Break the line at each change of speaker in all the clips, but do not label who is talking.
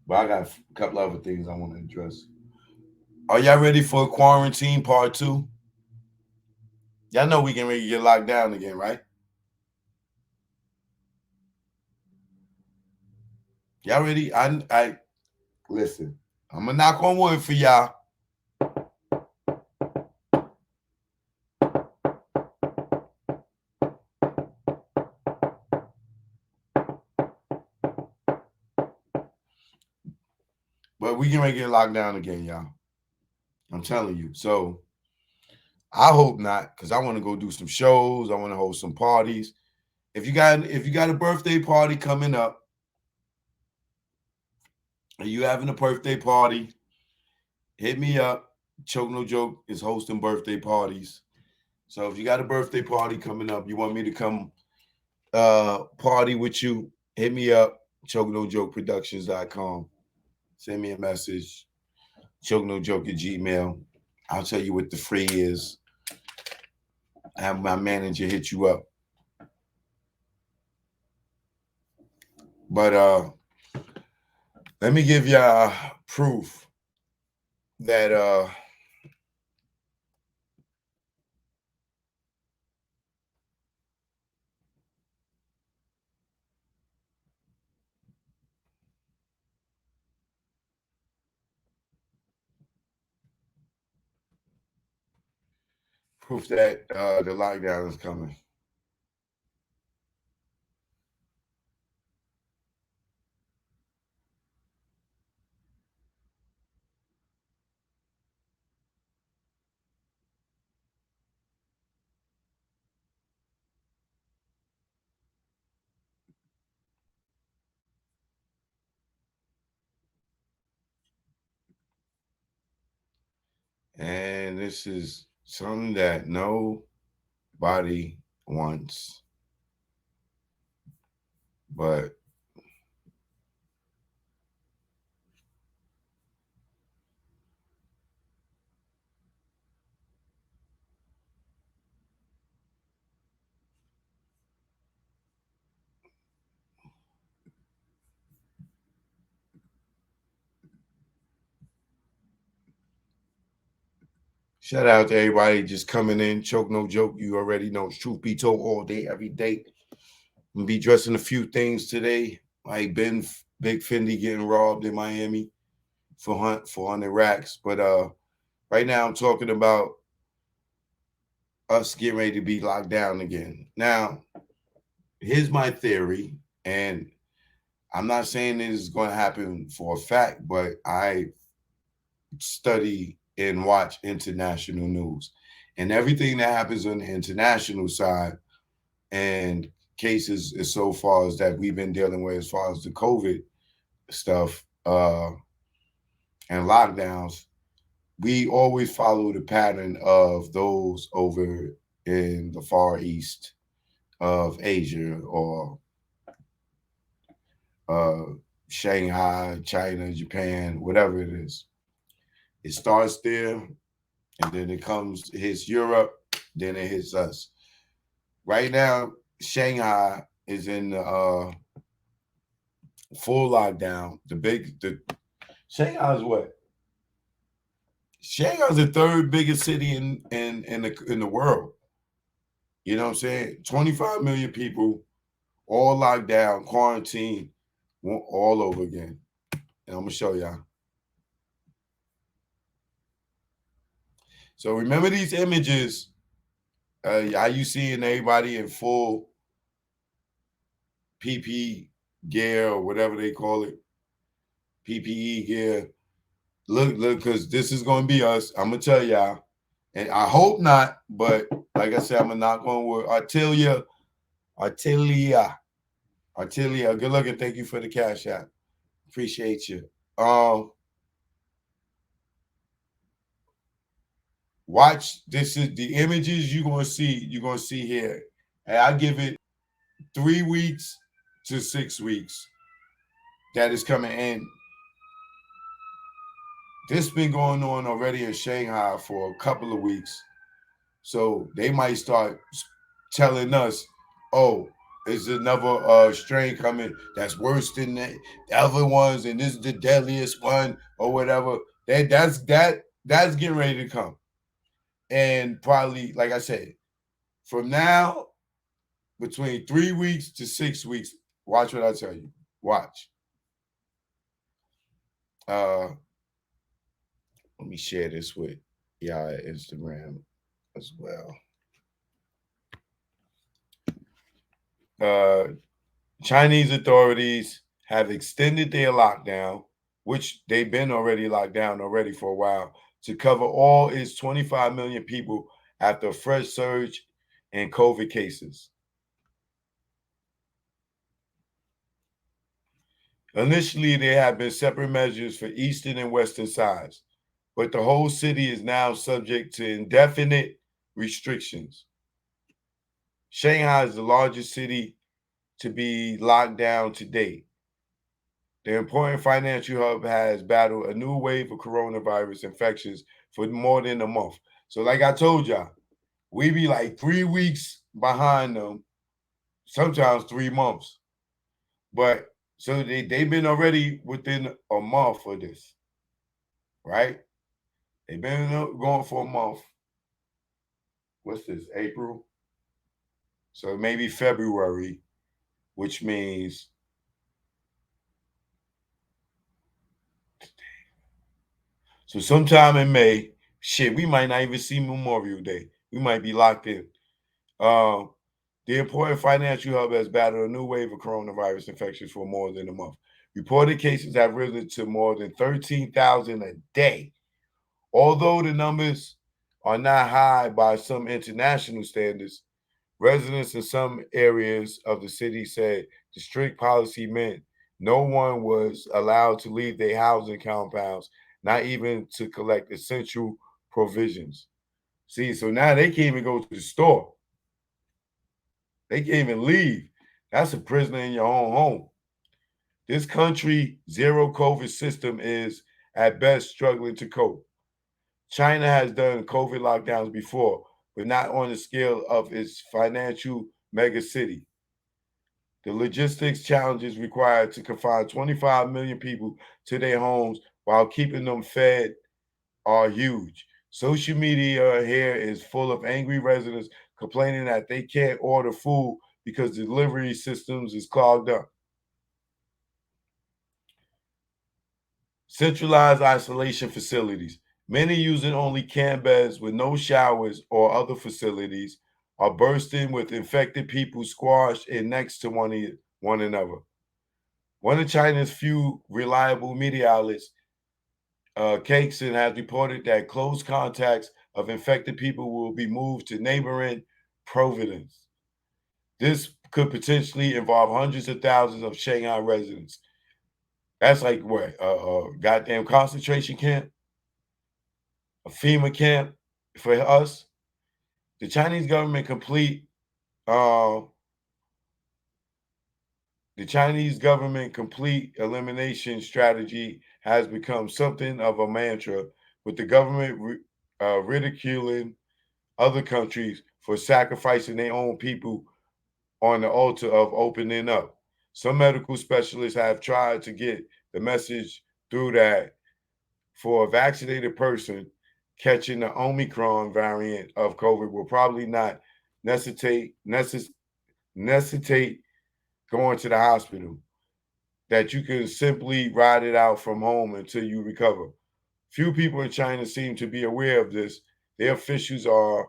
But I got a couple other things I want to address. Are y'all ready for quarantine part two? Y'all know we can ready to get locked down again, right? Y'all ready? I listen. I'm gonna knock on wood for y'all. But we can ready to get locked down again, y'all. I'm telling you. So I hope not, because I want to go do some shows. I want to host some parties. If you got a birthday party coming up, and you having a birthday party, hit me up. Choke No Joke is hosting birthday parties. So if you got a birthday party coming up, you want me to come party with you, hit me up, chokenojokeproductions.com. Send me a message, chokenojoke at Gmail. I'll tell you what the free is. Have my manager hit you up. But let me give y'all proof that the lockdown is coming. And this is something that nobody wants. But shout out to everybody just coming in. Choke No Joke. You already know it's truth be told all day, every day. I'm gonna be dressing a few things today. Like Big Fendi getting robbed in Miami for 100 racks. But right now I'm talking about us getting ready to be locked down again. Now, here's my theory, and I'm not saying this is going to happen for a fact, but I study and watch international news. And everything that happens on the international side and cases as so far as that we've been dealing with as far as the COVID stuff and lockdowns, we always follow the pattern of those over in the Far East of Asia or uh, Shanghai, China, Japan, whatever it is. It starts there, and then hits Europe, then it hits us. Right now, Shanghai is in the full lockdown. The Shanghai is what? Shanghai is the third biggest city in the world. You know what I'm saying? 25 million people, all locked down, quarantine, all over again. And I'm gonna show y'all. So remember these images. How you seeing everybody in full PP gear or whatever they call it, PPE gear. Look, because this is gonna be us. I'm gonna tell y'all, and I hope not. But like I said, I'm gonna knock on wood. Artilia, Artilia. Good luck and thank you for the cash app. Appreciate you. Um, Watch. This is the images you're gonna see. You're gonna see here, and I give it 3 weeks to 6 weeks that is coming in. This been going on already in Shanghai for a couple of weeks, so they might start telling us, "Oh, is another strain coming that's worse than the other ones, and this is the deadliest one or whatever. That's getting ready to come, and probably, like I said, from now between 3 weeks to 6 weeks. Watch what I tell you. Watch. Let me share this with y'all at Instagram as well. Chinese authorities have extended their lockdown, which they've been already locked down already for a while, to cover all its 25 million people after a fresh surge in COVID cases. Initially, there have been separate measures for eastern and western sides, but the whole city is now subject to indefinite restrictions. Shanghai is the largest city to be locked down to date. The important financial hub has battled a new wave of coronavirus infections for more than a month. So, like I told y'all, we be like 3 weeks behind them, sometimes 3 months. But so they've been already within a month of this, right? They've been going for a month. What's this? April? So maybe February, which means so sometime in May, shit, we might not even see Memorial Day. We might be locked in. Um, the important financial hub has battled a new wave of coronavirus infections for more than a month. Reported cases have risen to more than 13,000 a day. Although the numbers are not high by some international standards, residents in some areas of the city said the strict policy meant no one was allowed to leave their housing compounds, not even to collect essential provisions. See, so now they can't even go to the store. They can't even leave. That's a prisoner in your own home. This country zero COVID system is at best struggling to cope. China has done COVID lockdowns before, but not on the scale of its financial mega city. The logistics challenges required to confine 25 million people to their homes while keeping them fed are huge. Social media here is full of angry residents complaining that they can't order food because delivery systems is clogged up. Centralized isolation facilities. Many using only camp beds with no showers or other facilities are bursting with infected people squashed in next to one another. One of China's few reliable media outlets, Cakeson, has reported that close contacts of infected people will be moved to neighboring Providence. This could potentially involve hundreds of thousands of Shanghai residents. That's like what? A goddamn concentration camp? A FEMA camp for us? The Chinese government uh, complete elimination strategy has become something of a mantra, with the government ridiculing other countries for sacrificing their own people on the altar of opening up. Some medical specialists have tried to get the message through that for a vaccinated person, catching the Omicron variant of COVID will probably not necessitate going to the hospital, that you can simply ride it out from home until you recover. Few people in China seem to be aware of this. Their officials are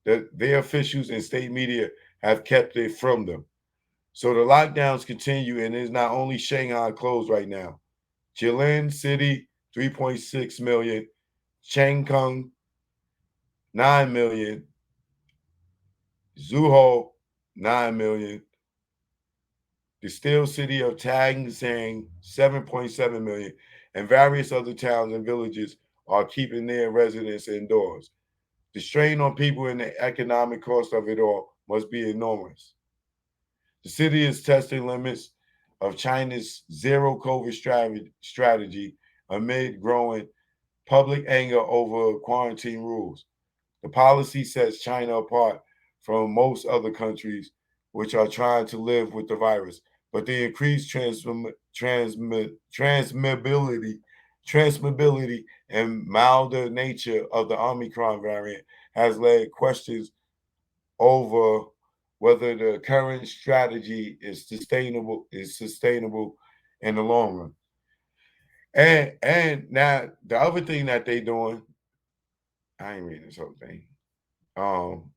their officials and state media have kept it from them. So the lockdowns continue, and it's not only Shanghai closed right now. Jilin City, 3.6 million. Changkung, 9 million. Zhuhou, 9 million. The Steel City of Tangshan, 7.7 million, and various other towns and villages are keeping their residents indoors. The strain on people and the economic cost of it all must be enormous. The city is testing limits of China's zero COVID strategy amid growing public anger over quarantine rules. The policy sets China apart from most other countries which are trying to live with the virus. But the increased transmissibility and milder nature of the Omicron variant has led questions over whether the current strategy is sustainable in the long run. And now the other thing that they doing, I ain't reading this whole thing. Um,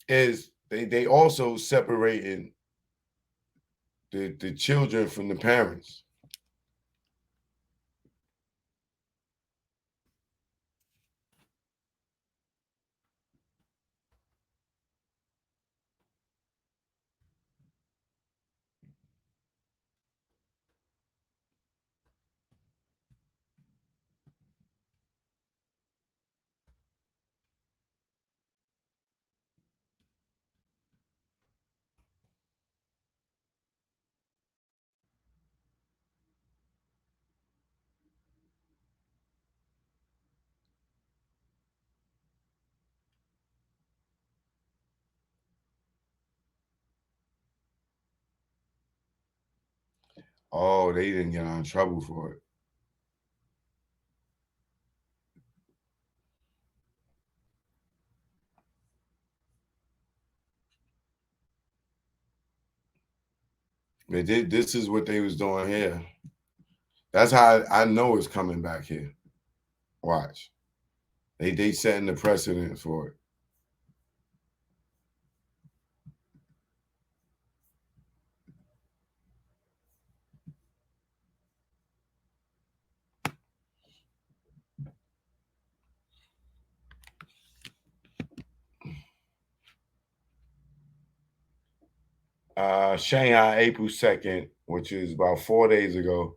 is they also separating the children from the parents. Oh, they didn't get in trouble for it. This is what they was doing here. That's how I know it's coming back here. Watch. They setting the precedent for it. Shanghai, April 2nd, which is about 4 days ago,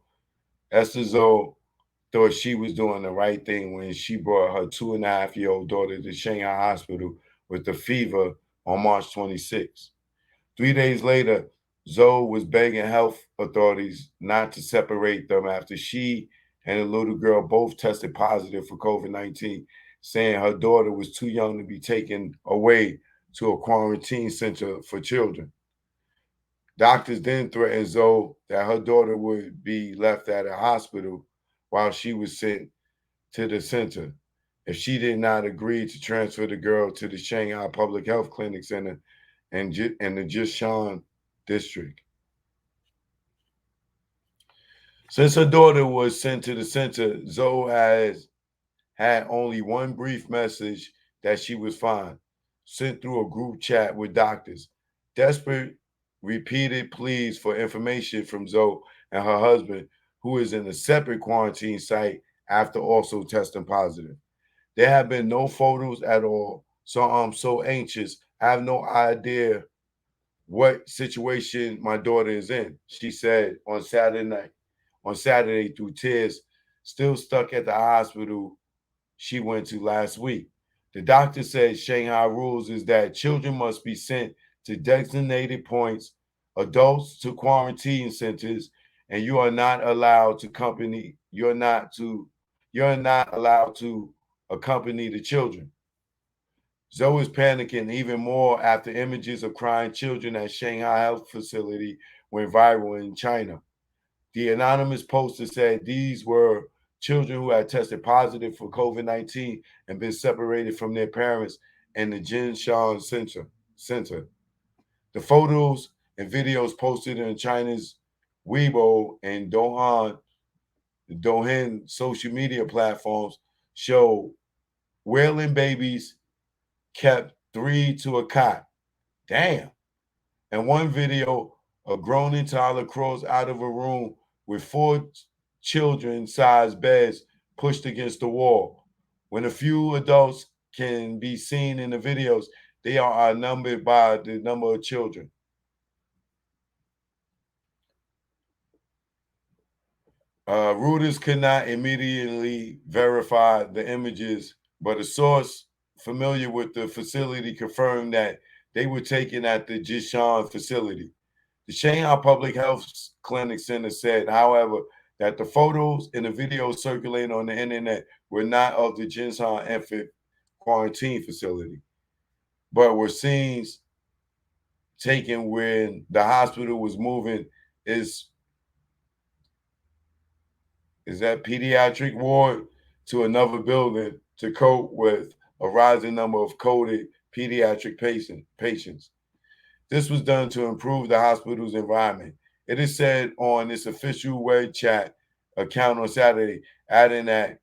Esther Zoe thought she was doing the right thing when she brought her 2.5-year-old daughter to Shanghai Hospital with a fever on March 26. 3 days later, Zoe was begging health authorities not to separate them after she and the little girl both tested positive for COVID-19, saying her daughter was too young to be taken away to a quarantine center for children. Doctors then threatened Zoe that her daughter would be left at a hospital while she was sent to the center if she did not agree to transfer the girl to the Shanghai Public Health Clinic Center in the Jishan district. Since her daughter was sent to the center, Zoe has had only one brief message that she was fine, sent through a group chat with doctors. Desperate, repeated pleas for information from Zoe and her husband, who is in a separate quarantine site after also testing positive. There have been no photos at all, so I'm so anxious. I have no idea what situation my daughter is in, she said on Saturday night. On Saturday through tears, still stuck at the hospital she went to last week. The doctor said Shanghai rules is that children must be sent to designated points, adults to quarantine centers, and you're not allowed to accompany the children. Zoe is panicking even more after images of crying children at Shanghai Health Facility went viral in China. The anonymous poster said these were children who had tested positive for COVID-19 and been separated from their parents in the Jinshan Center. The photos and videos posted in China's Weibo and Douyin social media platforms show wailing babies kept three to a cot. Damn. And one video, a groaning toddler crawls out of a room with four children-sized beds pushed against the wall. When a few adults can be seen in the videos, they are outnumbered by the number of children. Reuters could not immediately verify the images, but a source familiar with the facility confirmed that they were taken at the Jishan facility. The Shanghai Public Health Clinic Center said, however, that the photos and the videos circulating on the internet were not of the Jinshan infant quarantine facility, but were scenes taken when the hospital was moving is that pediatric ward to another building to cope with a rising number of coded pediatric patients. This was done to improve the hospital's environment. It is said on its official web chat account on Saturday, adding that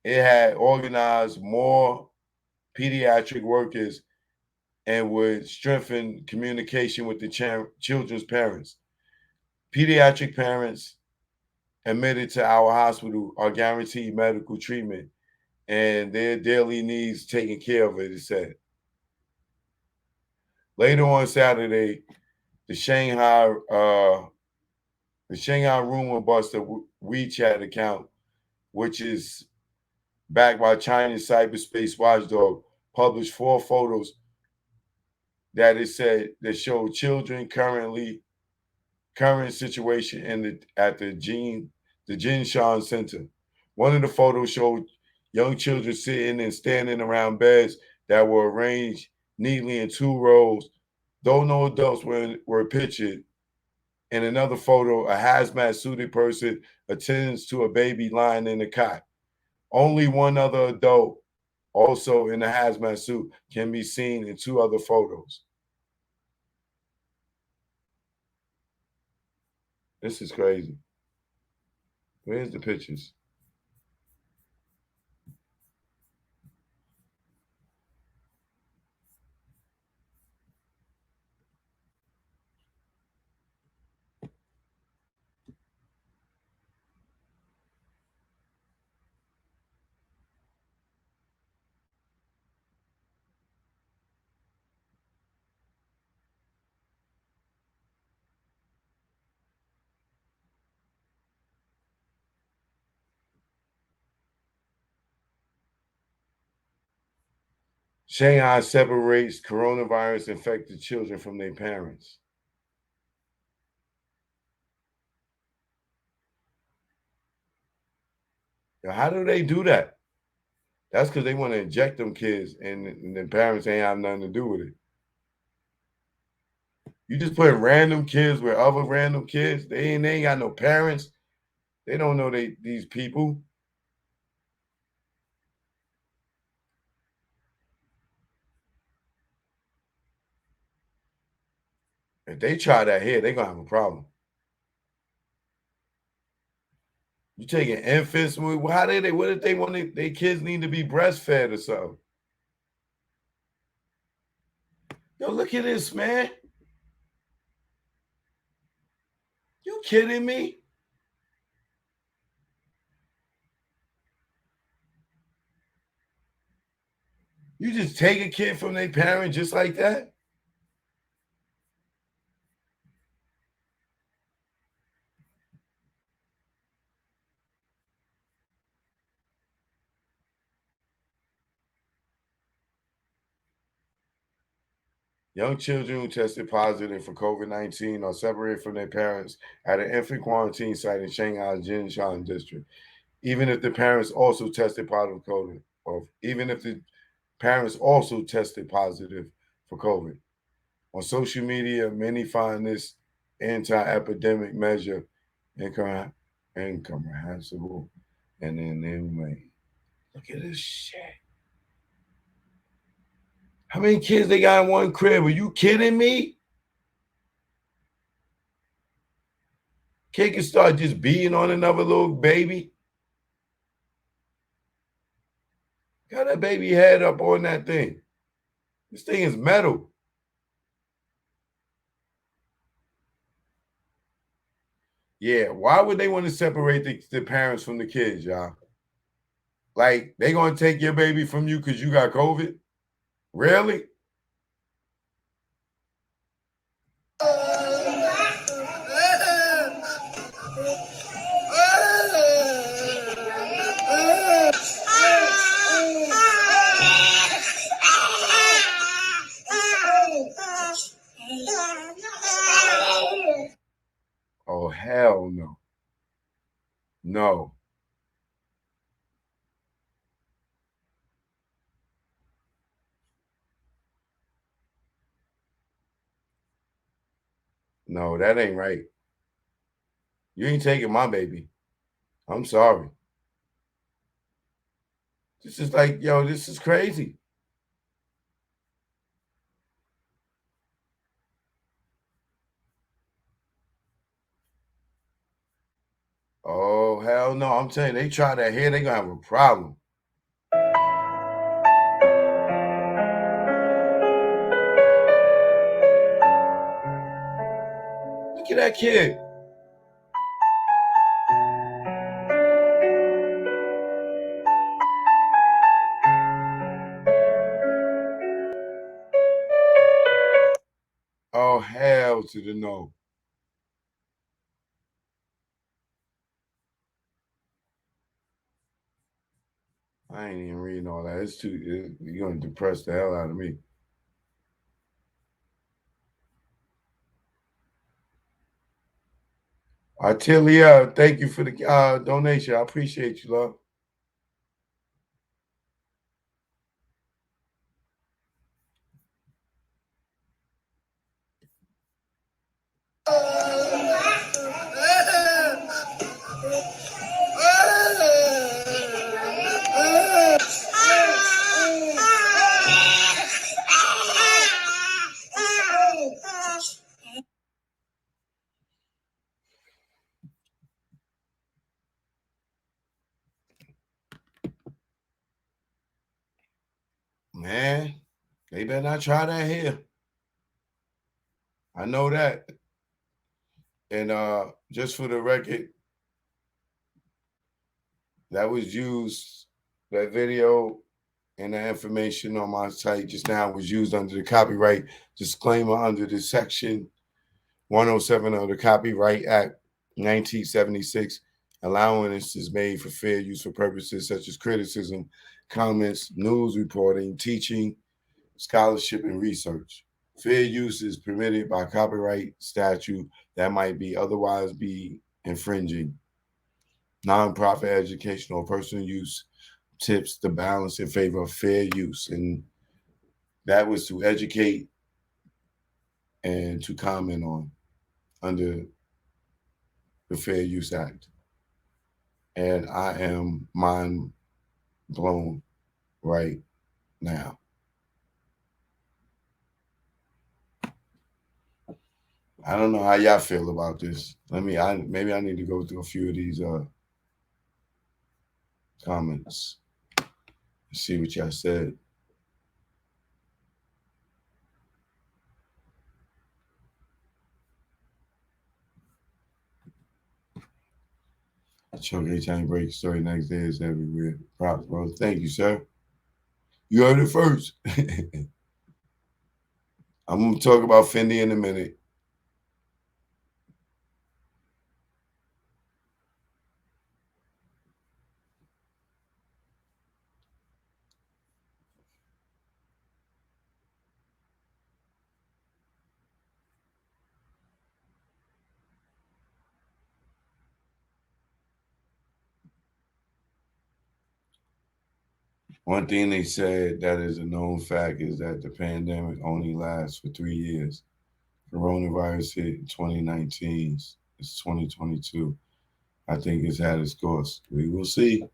it had organized more pediatric workers and would strengthen communication with the children's parents. Pediatric parents admitted to our hospital are guaranteed medical treatment and their daily needs taken care of, it is said. Later on Saturday, the Shanghai Rumor Buster WeChat account, which is backed by China's cyberspace watchdog, published 4 photos that it said that show children current situation at the Jinshan Center. One of the photos showed young children sitting and standing around beds that were arranged neatly in 2 rows, though no adults were pictured. In another photo, a hazmat suited person attends to a baby lying in a cot. Only one other adult, also in a hazmat suit, can be seen in 2 other photos. This is crazy. Where's the pictures? Shanghai separates coronavirus infected children from their parents. Now, how do they do that? That's because they want to inject them kids and the parents ain't have nothing to do with it. You just put random kids with other random kids. They ain't got no parents. They don't know these people. If they try that here, they're gonna have a problem. You taking infants? How they? What if they want their kids need to be breastfed or something? Yo, look at this, man. You kidding me? You just take a kid from their parent just like that? Young children who tested positive for COVID-19 are separated from their parents at an infant quarantine site in Shanghai's Jinshan district. Even if the parents also tested positive for COVID, or even if the parents also tested positive for COVID. On social media, many find this anti-epidemic measure incomprehensible and inhumane. Look at this shit. How many kids they got in one crib? Are you kidding me? Kid can start just beating on another little baby. Got that baby head up on that thing. This thing is metal. Yeah, why would they want to separate the parents from the kids, y'all? Like, they gonna take your baby from you because you got COVID? Really? Oh, hell no. No. No, that ain't right. You ain't taking my baby. I'm sorry. This is like, yo, this is crazy. Oh, hell no. I'm telling you, they try that here, they gonna have a problem. Look at that kid. Oh, hell to the no. I ain't even reading all that. It's too, you're gonna depress the hell out of me. Artilia, thank you for the donation. I appreciate you, love. Man, they better not try that here. I know that. And just for the record, that was used, that video and the information on my site just now was used under the copyright disclaimer under the section 107 of the Copyright Act 1976. Allowance is made for fair use for purposes such as criticism, comments, news reporting, teaching, scholarship, and research. Fair use is permitted by copyright statute that might be otherwise be infringing. Nonprofit educational or personal use tips the balance in favor of fair use. And that was to educate and to comment on under the Fair Use Act. And I am mind blown right now. I don't know how y'all feel about this. Maybe I need to go through a few of these comments and see what y'all said. Choke anytime break story next day is everywhere. Props, bro. Thank you, sir. You heard it first. I'm gonna talk about Fendi in a minute. One thing they said that is a known fact is that the pandemic only lasts for 3 years. Coronavirus hit in 2019. It's 2022. I think it's had its course. We will see.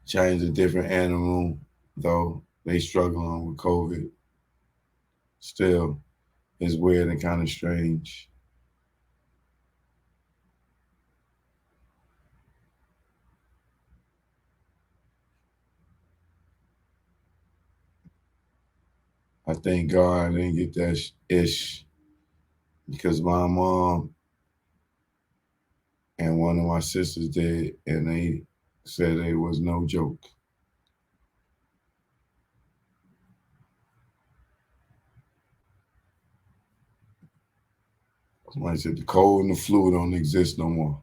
China's a different animal, though. They struggling with COVID. Still, it's weird and kind of strange. I thank God I didn't get that ish because my mom and one of my sisters did, and they said it was no joke. Somebody said the cold and the flu don't exist no more.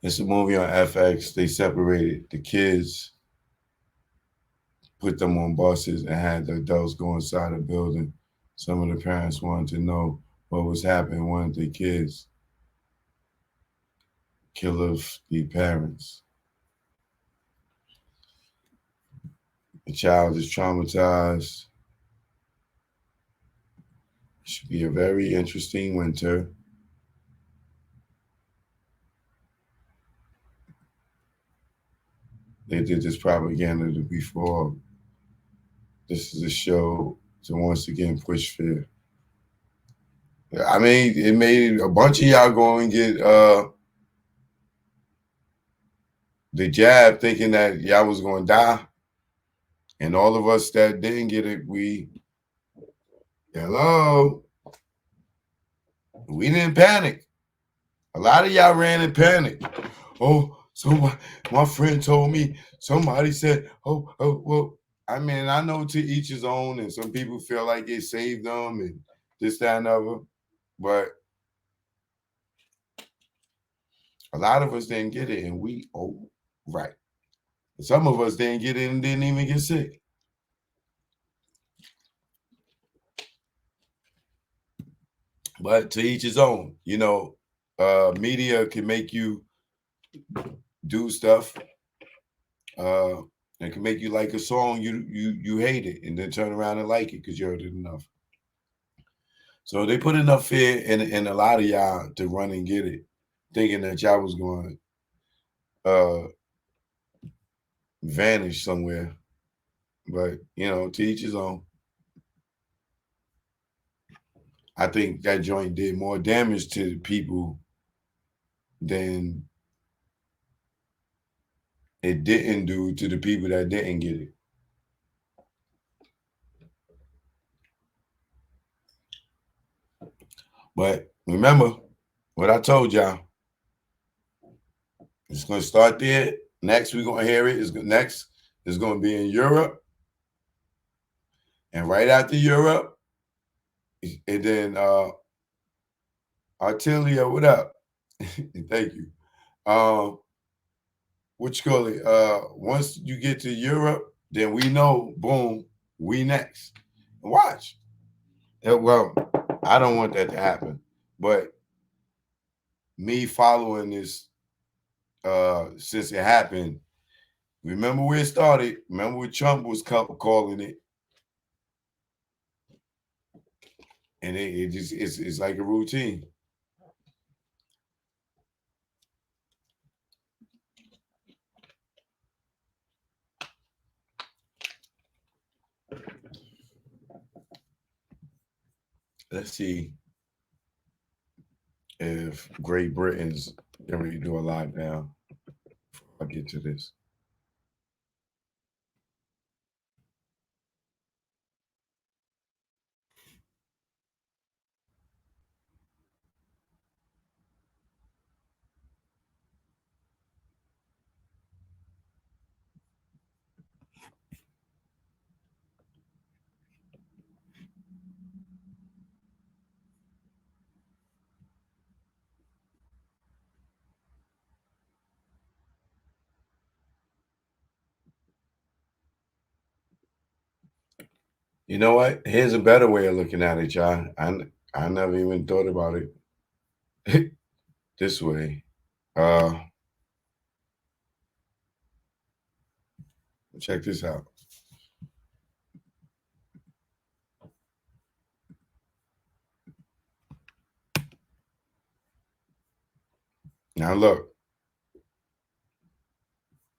It's a movie on FX. They separated the kids, put them on buses, and had the adults go inside the building. Some of the parents wanted to know what was happening. Wanted the kids kill the parents. child is traumatized. It should be a very interesting winter. They did this propaganda before. This is a show to once again push fear. I mean, it made a bunch of y'all go and get the jab thinking that y'all was going to die. And all of us that didn't get it, we didn't panic. A lot of y'all ran in panic. Oh, so my friend told me, somebody said, oh, well, I mean, I know to each his own, and some people feel like it saved them and this, that, and other. But a lot of us didn't get it, and right. Some of us didn't get it and didn't even get sick. But to each his own. You know, media can make you do stuff. It can make you like a song you hate it, and then turn around and like it because you heard it enough. So they put enough fear in a lot of y'all to run and get it, thinking that y'all was going to vanish somewhere. But, you know, to each his own. I think that joint did more damage to the people than it didn't do to the people that didn't get it. But remember what I told y'all. It's going to start there. Next, we're going to hear it. Next is going to be in Europe. And right after Europe, and then Artelia, what up? Thank you. What you call it? Once you get to Europe, then we know, boom, we next. Watch. Well, I don't want that to happen, but me following this since it happened, remember where it started? Remember when Trump was calling it? And it's like a routine. Let's see if Great Britain's going to do a live now. Before I get to this. You know what? Here's a better way of looking at it, y'all. I never even thought about it this way. Check this out. Now look.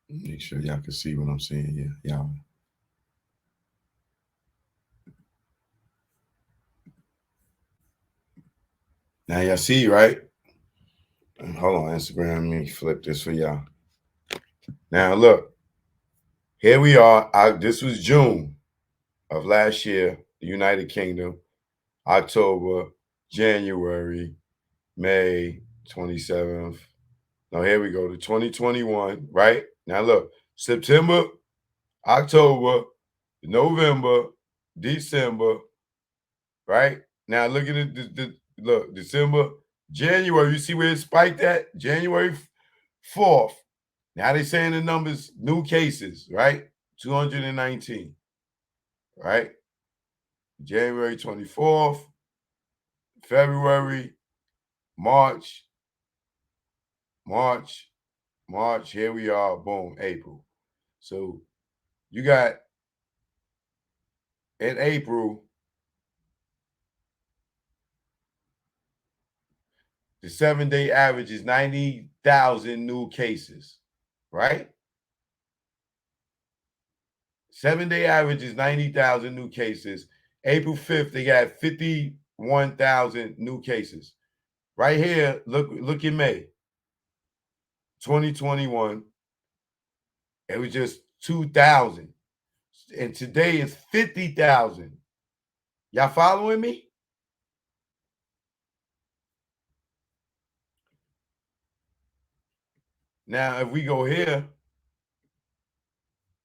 Make sure y'all can see what I'm saying. Yeah, y'all. Now y'all see, right? Hold on, Instagram. Let me flip this for y'all. Now look. Here we are. This was June of last year, the United Kingdom. October, January, May 27th. Now here we go to 2021, right? Now look, September, October, November, December, right? Now look at it. Look, December, January. You see where it spiked at? January 4th. Now they're saying the numbers, new cases, right? 219, right? January 24th, February, March, here we are, boom, April. So you got in April, the 7-day average is 90,000 new cases, right? 7-day average is 90,000 new cases. April 5th, they got 51,000 new cases. Right here, look in May 2021, it was just 2,000. And today it's 50,000. Y'all following me? Now, if we go here,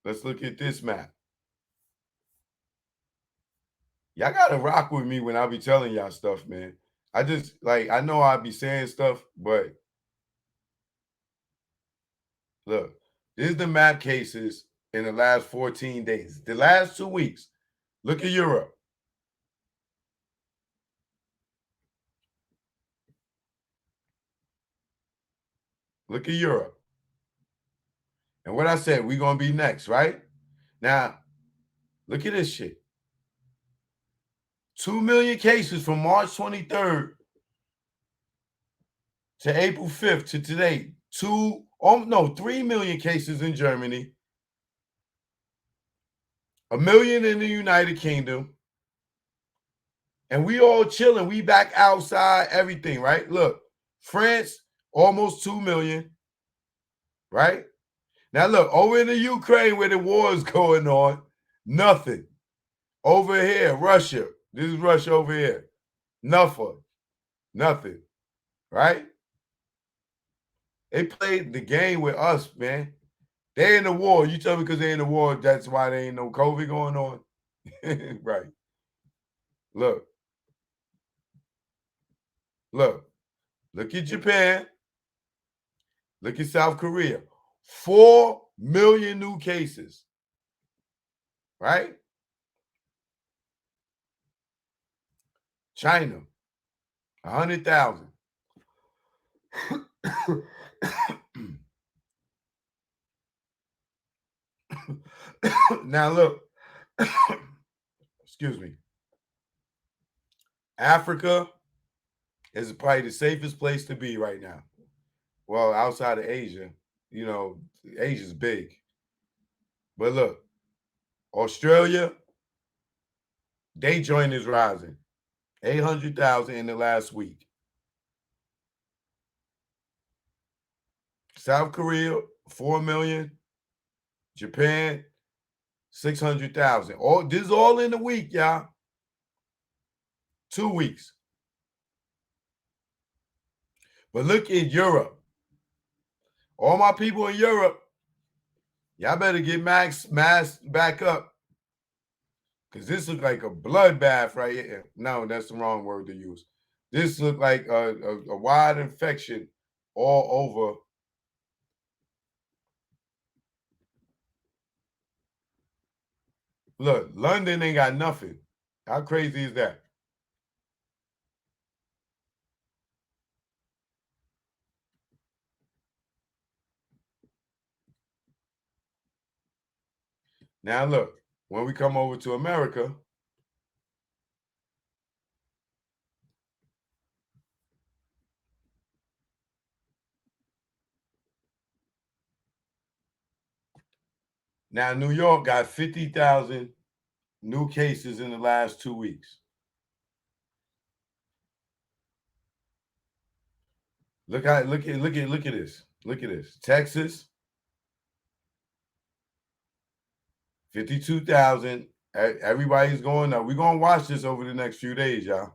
let's look at this map. Y'all gotta rock with me when I be telling y'all stuff, man. I just like I know I be saying stuff, but look, this is the map cases in the last 14 days. The last 2 weeks. Look at Europe. Look at Europe. And what I said, we're gonna be next, right? Now, look at this shit. 2 million cases from March 23rd to April 5th to today. 3 million cases in Germany, 1 million in the United Kingdom, and we all chilling. We back outside, everything, right? Look, France, almost 2 million, right? Now look, over in the Ukraine where the war is going on, nothing. Over here, Russia. This is Russia over here. Nothing, right? They played the game with us, man. They in the war. You tell me because they in the war, that's why there ain't no COVID going on. Right. Look. Look at Japan. Look at South Korea. 4 million new cases. Right? China, 100,000. Now look, excuse me. Africa is probably the safest place to be right now. Well, outside of Asia, you know, Asia's big. But look, Australia, they joint is rising. 800,000 in the last week. South Korea, 4 million. Japan, 600,000. All this is all in a week, y'all. 2 weeks. But look at Europe. All my people in Europe, y'all better get mask back up. Because this looks like a bloodbath right here. No, that's the wrong word to use. This looked like a wide infection all over. Look, London ain't got nothing. How crazy is that? Now look, when we come over to America, now New York got 50,000 new cases in the last 2 weeks. Look at this. Look at this. Texas, 52,000. Everybody's going up. We're gonna watch this over the next few days, y'all.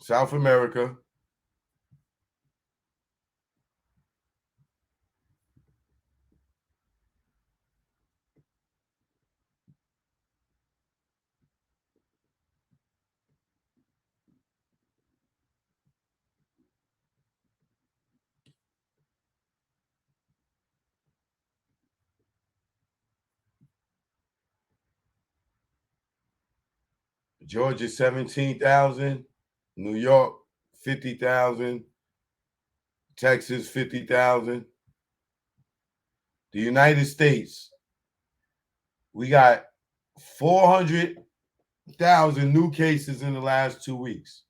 South America. Georgia, 17,000. New York, 50,000. Texas, 50,000. The United States, we got 400,000 new cases in the last 2 weeks.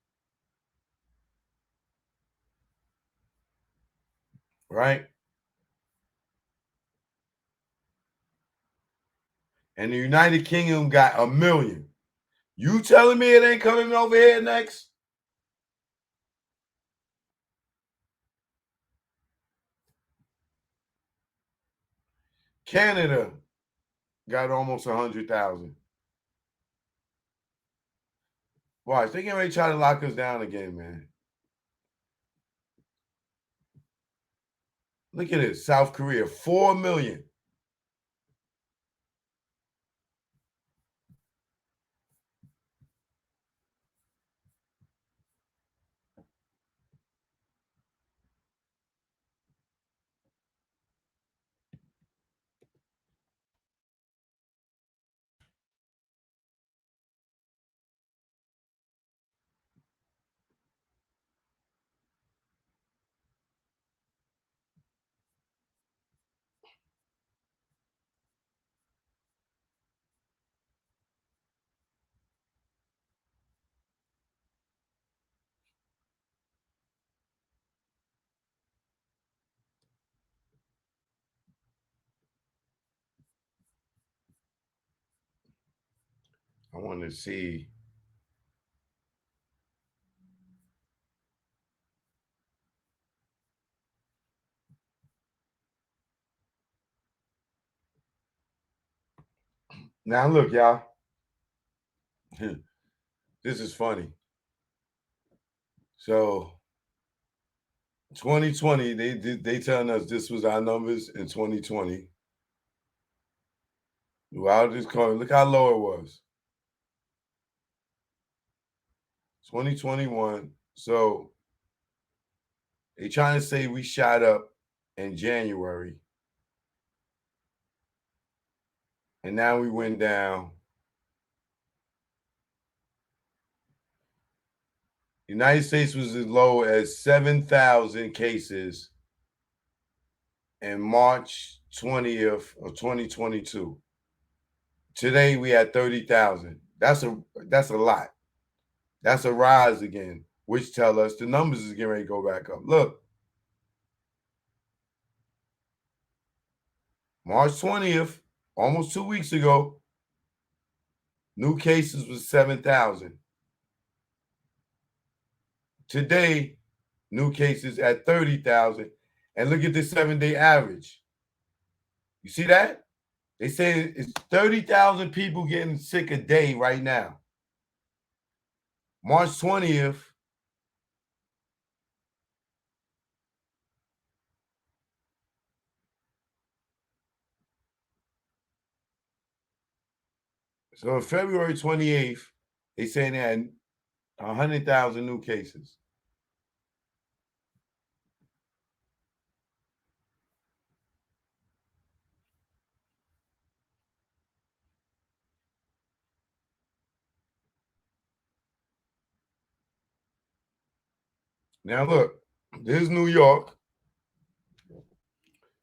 Right? And the United Kingdom got 1 million. You telling me it ain't coming over here next? Canada got almost 100,000. Watch, they getting ready to try to lock us down again, man. Look at this. South Korea, 4 million. I want to see. Now look, y'all. This is funny. So 2020, they telling us this was our numbers in 2020. Wow, this corner, look how low it was. 2021. So they trying to say we shot up in January. And now we went down. United States was as low as 7,000 cases in March 20th of 2022. Today we had 30,000. That's a lot. That's a rise again, which tell us the numbers is getting ready to go back up. Look, March 20th, almost 2 weeks ago, new cases was 7,000. Today, new cases at 30,000. And look at the 7-day average. You see that? They say it's 30,000 people getting sick a day right now. March 20th. So February 28th, they saying they had 100,000 new cases. Now look, this is New York.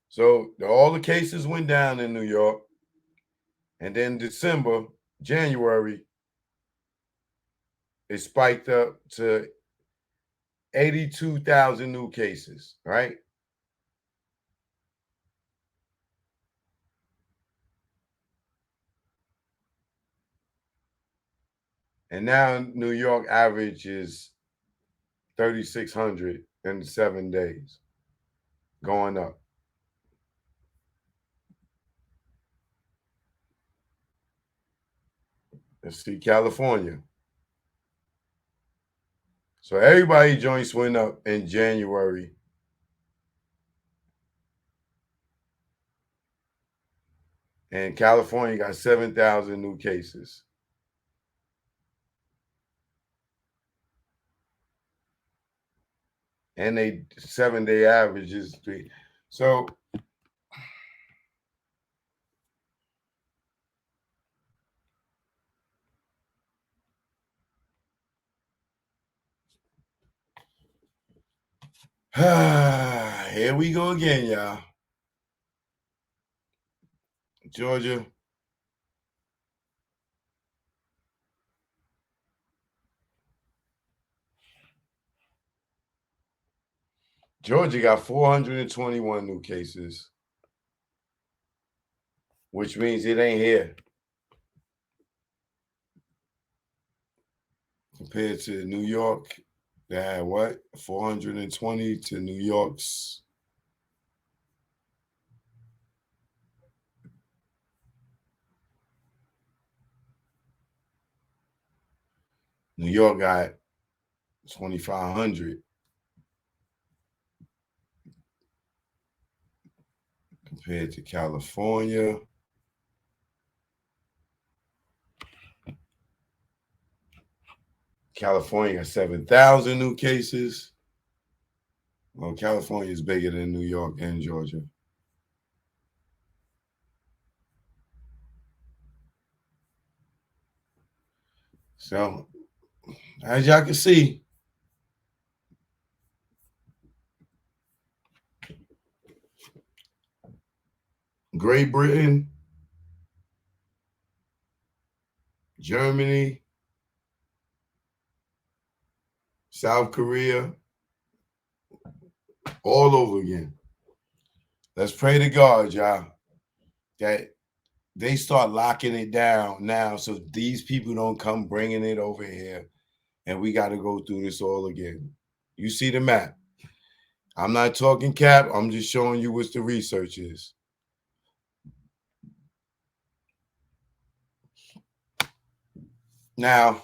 So all the cases went down in New York. And then December, January, it spiked up to 82,000 new cases, right? And now New York average is 3,600 in 7 days, going up. Let's see California. So everybody joints went up in January. And California got 7,000 new cases. And they 7-day average is 3. So here we go again, y'all. Georgia. Georgia got 421 new cases, which means it ain't here. Compared to New York, they had what? 420 to New York's. New York got 2,500 compared to California. California got 7,000 new cases. Well, California is bigger than New York and Georgia. So, as y'all can see, Great Britain, Germany, South Korea, all over again. Let's pray to God, y'all, that they start locking it down now so these people don't come bringing it over here and we got to go through this all again. You see the map. I'm not talking cap. I'm just showing you what the research is. Now,